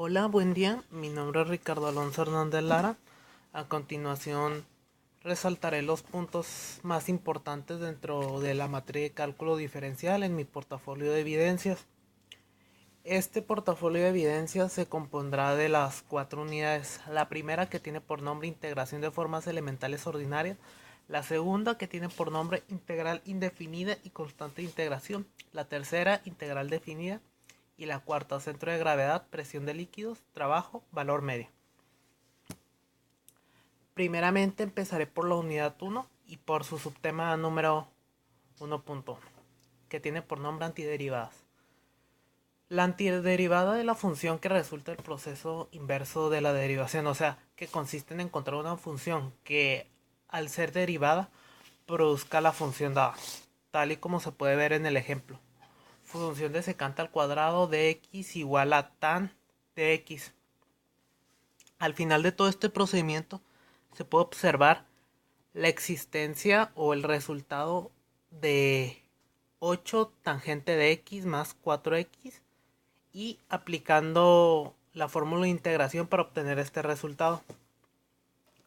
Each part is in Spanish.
Hola, buen día. Mi nombre es Ricardo Alonso Hernández Lara. A continuación, resaltaré los puntos más importantes dentro de la materia de cálculo diferencial en mi portafolio de evidencias. Este portafolio de evidencias se compondrá de las cuatro unidades. La primera, que tiene por nombre integración de formas elementales ordinarias. La segunda, que tiene por nombre integral indefinida y constante de integración. La tercera, integral definida. Y la cuarta, centro de gravedad, presión de líquidos, trabajo, valor medio. Primeramente empezaré por la unidad 1 y por su subtema número 1.1, que tiene por nombre antiderivadas. La antiderivada es la función que resulta del proceso inverso de la derivación, o sea, que consiste en encontrar una función que, al ser derivada, produzca la función dada, tal y como se puede ver en el ejemplo. Función de secante al cuadrado de x igual a tan de x. Al final de todo este procedimiento se puede observar la existencia o el resultado de 8 tangente de x más 4x y aplicando la fórmula de integración para obtener este resultado.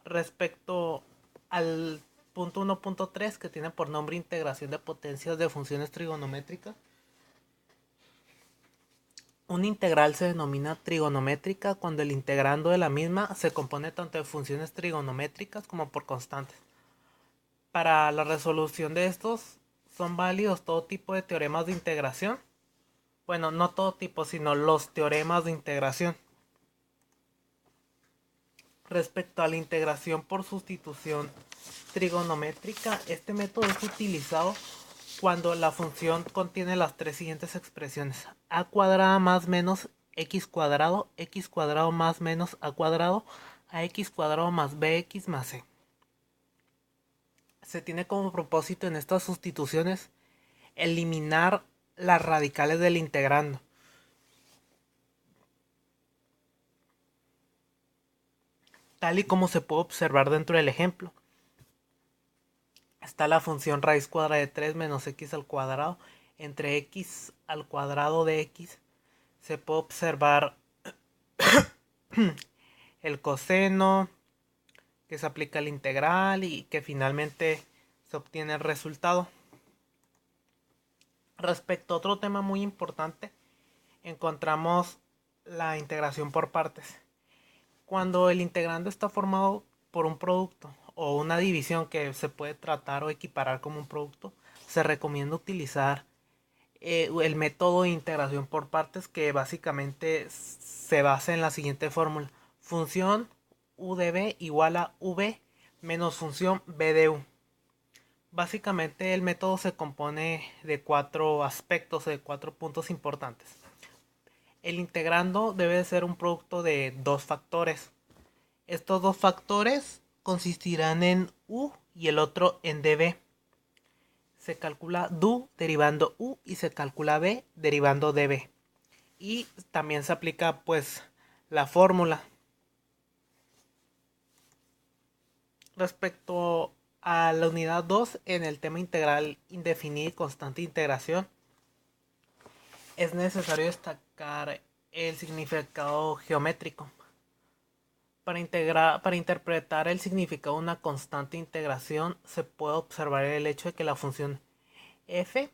Respecto al punto 1.3, que tiene por nombre integración de potencias de funciones trigonométricas, una integral se denomina trigonométrica cuando el integrando de la misma se compone tanto de funciones trigonométricas como por constantes. Para la resolución de estos son válidos todo tipo de teoremas de integración. Bueno, no todo tipo, sino los teoremas de integración. Respecto a la integración por sustitución trigonométrica, este método es utilizado cuando la función contiene las tres siguientes expresiones: a cuadrada más menos x cuadrado más menos a cuadrado, ax cuadrado más bx más c. Se tiene como propósito en estas sustituciones eliminar las radicales del integrando. Tal y como se puede observar dentro del ejemplo. Está la función raíz cuadrada de 3 menos x al cuadrado entre x al cuadrado de x. Se puede observar el coseno, que se aplica la integral y que finalmente se obtiene el resultado. Respecto a otro tema muy importante, encontramos la integración por partes. Cuando el integrando está formado por un producto o una división que se puede tratar o equiparar como un producto, se recomienda utilizar el método de integración por partes, que básicamente se basa en la siguiente fórmula: función u de b igual a v menos función b de u. Básicamente el método se compone de cuatro aspectos, de cuatro puntos importantes. El integrando debe de ser un producto de dos factores. Estos dos factores consistirán en u y el otro en db. Se calcula du derivando u y se calcula b derivando db. Y también se aplica pues la fórmula. Respecto a la unidad 2, en el tema integral indefinida y constante de integración, es necesario destacar el significado geométrico. Para interpretar el significado de una constante de integración, se puede observar el hecho de que la función f,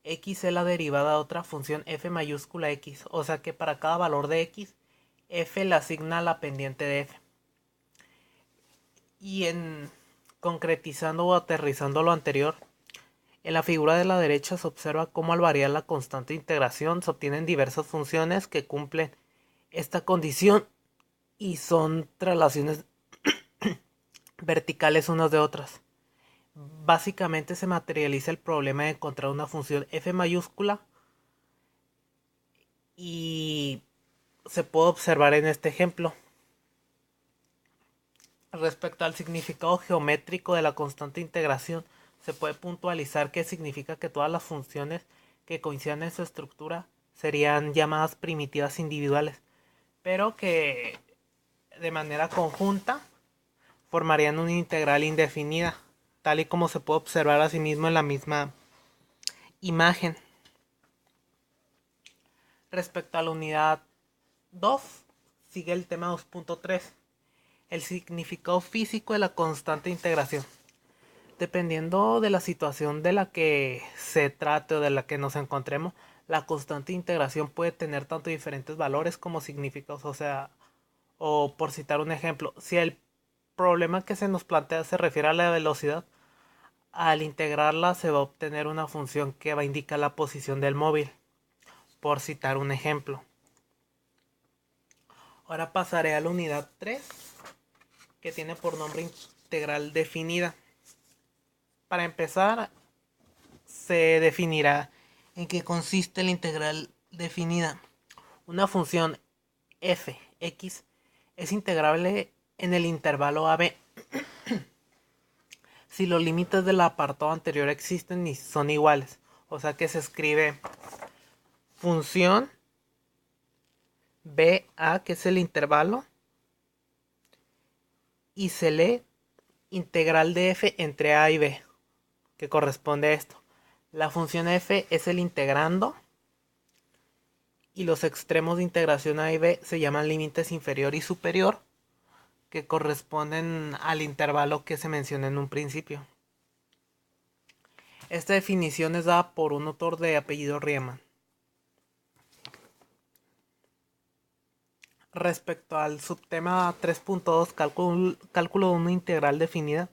x es la derivada de otra función f mayúscula x, o sea que para cada valor de x, f le asigna la pendiente de f. Y en concretizando o aterrizando lo anterior, en la figura de la derecha se observa cómo al variar la constante de integración se obtienen diversas funciones que cumplen esta condición y son traslaciones verticales unas de otras. Básicamente se materializa el problema de encontrar una función f mayúscula y se puede observar en este ejemplo. Respecto al significado geométrico de la constante de integración, se puede puntualizar que significa que todas las funciones que coincidan en su estructura serían llamadas primitivas individuales, pero que de manera conjunta formarían una integral indefinida, tal y como se puede observar asimismo en la misma imagen. Respecto a la unidad 2 sigue el tema 2.3, el significado físico de la constante integración. Dependiendo de la situación de la que se trate o de la que nos encontremos, la constante integración puede tener tanto diferentes valores como significados. O sea, o por citar un ejemplo, si el problema que se nos plantea se refiere a la velocidad, al integrarla se va a obtener una función que va a indicar la posición del móvil, por citar un ejemplo. Ahora pasaré a la unidad 3, que tiene por nombre integral definida. Para empezar, se definirá en qué consiste la integral definida. Una función f(x) es integrable en el intervalo ab si los límites del apartado anterior existen y son iguales. O sea que se escribe función ba, que es el intervalo, y se lee integral de f entre a y b, que corresponde a esto. La función f es el integrando y los extremos de integración a y b se llaman límites inferior y superior, que corresponden al intervalo que se menciona en un principio. Esta definición es dada por un autor de apellido Riemann. Respecto al subtema 3.2, cálculo de una integral definida,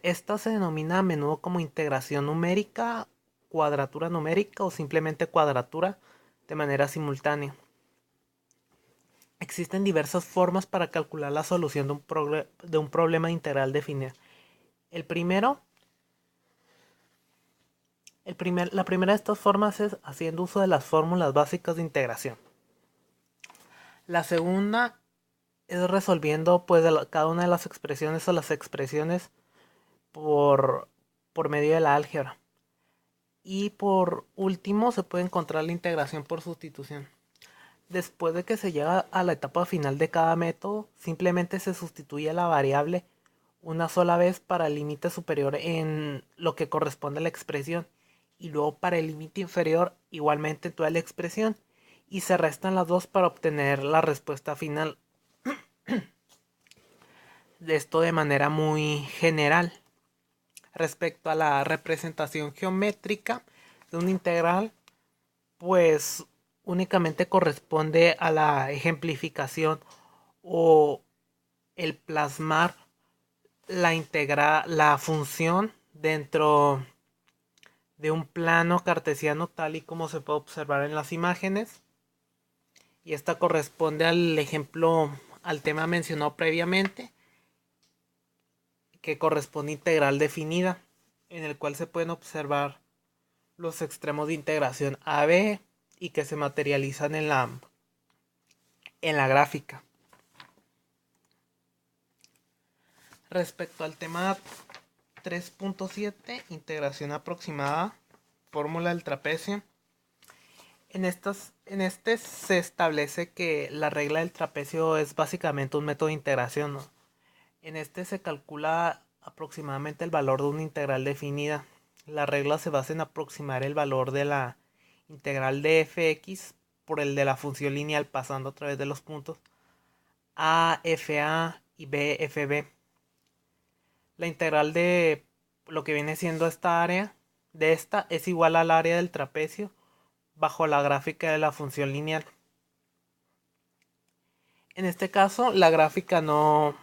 esta se denomina a menudo como integración numérica, cuadratura numérica o simplemente cuadratura de manera simultánea. Existen diversas formas para calcular la solución de un problema integral definida. La primera de estas formas es haciendo uso de las fórmulas básicas de integración. La segunda es resolviendo pues cada una de las expresiones o las expresiones por medio de la álgebra. Y por último se puede encontrar la integración por sustitución. Después de que se llega a la etapa final de cada método, simplemente se sustituye la variable una sola vez para el límite superior en lo que corresponde a la expresión y luego para el límite inferior igualmente en toda la expresión, y se restan las dos para obtener la respuesta final. De esto de manera muy general. Respecto a la representación geométrica de una integral, pues únicamente corresponde a la ejemplificación o el plasmar la función dentro de un plano cartesiano tal y como se puede observar en las imágenes, y esta corresponde al ejemplo, al tema mencionado previamente, que corresponde a integral definida, en el cual se pueden observar los extremos de integración AB y que se materializan en la gráfica. Respecto al tema 3.7, integración aproximada, fórmula del trapecio. En este se establece que la regla del trapecio es básicamente un método de integración, ¿no? En este se calcula aproximadamente el valor de una integral definida. La regla se basa en aproximar el valor de la integral de fx por el de la función lineal pasando a través de los puntos a, fa y b, fb. La integral de lo que viene siendo esta área de esta es igual al área del trapecio bajo la gráfica de la función lineal. En este caso, la gráfica no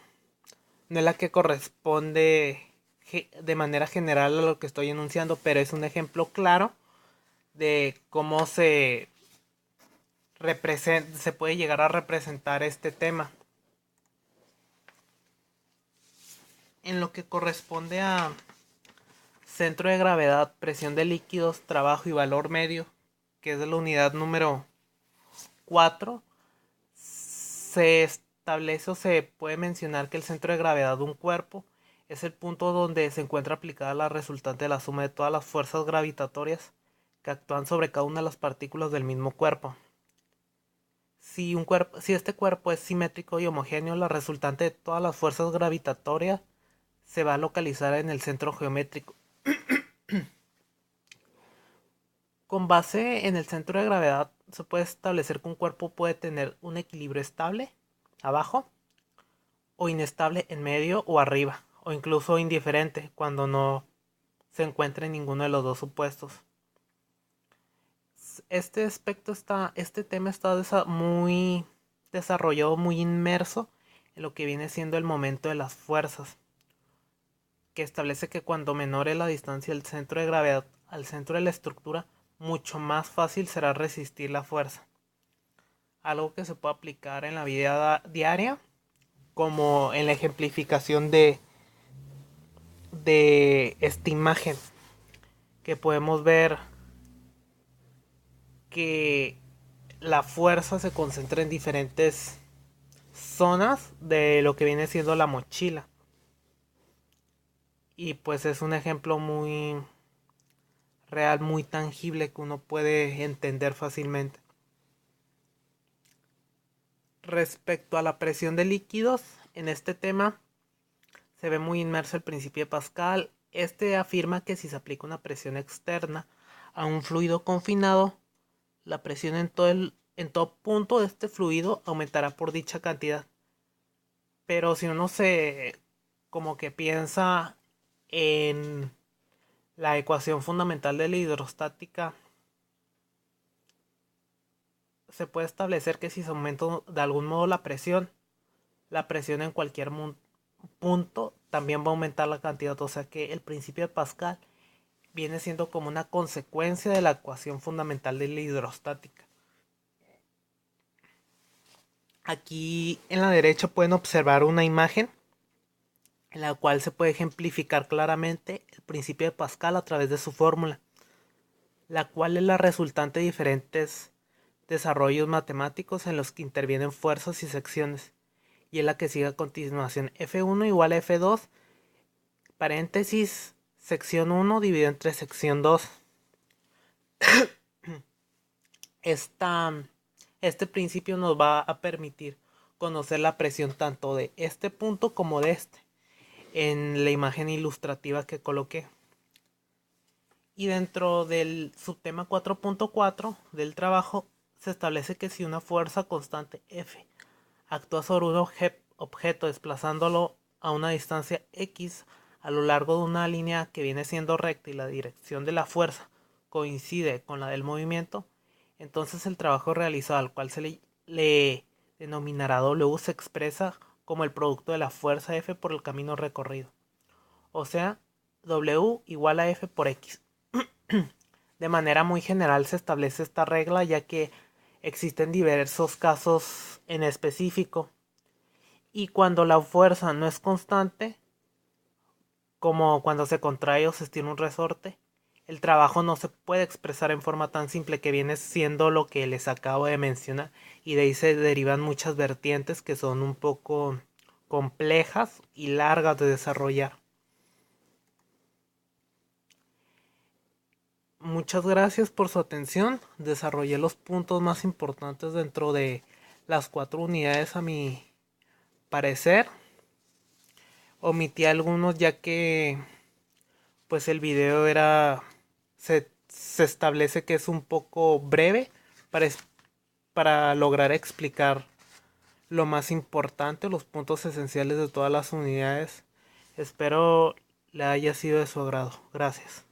es la que corresponde de manera general a lo que estoy enunciando, pero es un ejemplo claro de cómo se puede llegar a representar este tema. En lo que corresponde a centro de gravedad, presión de líquidos, trabajo y valor medio, que es de la unidad número 4, se establece o se puede mencionar que el centro de gravedad de un cuerpo es el punto donde se encuentra aplicada la resultante de la suma de todas las fuerzas gravitatorias que actúan sobre cada una de las partículas del mismo cuerpo. Si este cuerpo es simétrico y homogéneo, la resultante de todas las fuerzas gravitatorias se va a localizar en el centro geométrico. Con base en el centro de gravedad se puede establecer que un cuerpo puede tener un equilibrio estable abajo o inestable en medio o arriba, o incluso indiferente cuando no se encuentra en ninguno de los dos supuestos. Este tema está muy desarrollado, muy inmerso en lo que viene siendo el momento de las fuerzas, que establece que cuando menor es la distancia del centro de gravedad al centro de la estructura, mucho más fácil será resistir la fuerza. Algo que se puede aplicar en la vida diaria, como en la ejemplificación de esta imagen, que podemos ver que la fuerza se concentra en diferentes zonas de lo que viene siendo la mochila. Y pues es un ejemplo muy real, muy tangible que uno puede entender fácilmente. Respecto a la presión de líquidos, en este tema se ve muy inmerso el principio de Pascal. Este afirma que si se aplica una presión externa a un fluido confinado, la presión en todo punto de este fluido aumentará por dicha cantidad. Pero si uno se como que piensa en la ecuación fundamental de la hidrostática, se puede establecer que si se aumenta de algún modo la presión en cualquier punto también va a aumentar la cantidad. O sea que el principio de Pascal viene siendo como una consecuencia de la ecuación fundamental de la hidrostática. Aquí en la derecha pueden observar una imagen en la cual se puede ejemplificar claramente el principio de Pascal a través de su fórmula, la cual es la resultante de diferentes desarrollos matemáticos en los que intervienen fuerzas y secciones, y es la que sigue a continuación. F1 igual a F2, paréntesis, sección 1 dividido entre sección 2. Este principio nos va a permitir conocer la presión tanto de este punto como de este en la imagen ilustrativa que coloqué. Y dentro del subtema 4.4 del trabajo se establece que si una fuerza constante F actúa sobre un objeto desplazándolo a una distancia X a lo largo de una línea que viene siendo recta y la dirección de la fuerza coincide con la del movimiento, entonces el trabajo realizado, al cual se le denominará W, se expresa como el producto de la fuerza F por el camino recorrido. O sea, W igual a F por X. De manera muy general se establece esta regla, ya que existen diversos casos en específico. Y cuando la fuerza no es constante, como cuando se contrae o se estira un resorte, el trabajo no se puede expresar en forma tan simple, que viene siendo lo que les acabo de mencionar. Y de ahí se derivan muchas vertientes que son un poco complejas y largas de desarrollar. Muchas gracias por su atención. Desarrollé los puntos más importantes dentro de las 4 unidades a mi parecer. Omití algunos ya que pues el video se establece que es un poco breve para lograr explicar lo más importante, los puntos esenciales de todas las unidades. Espero le haya sido de su agrado. Gracias.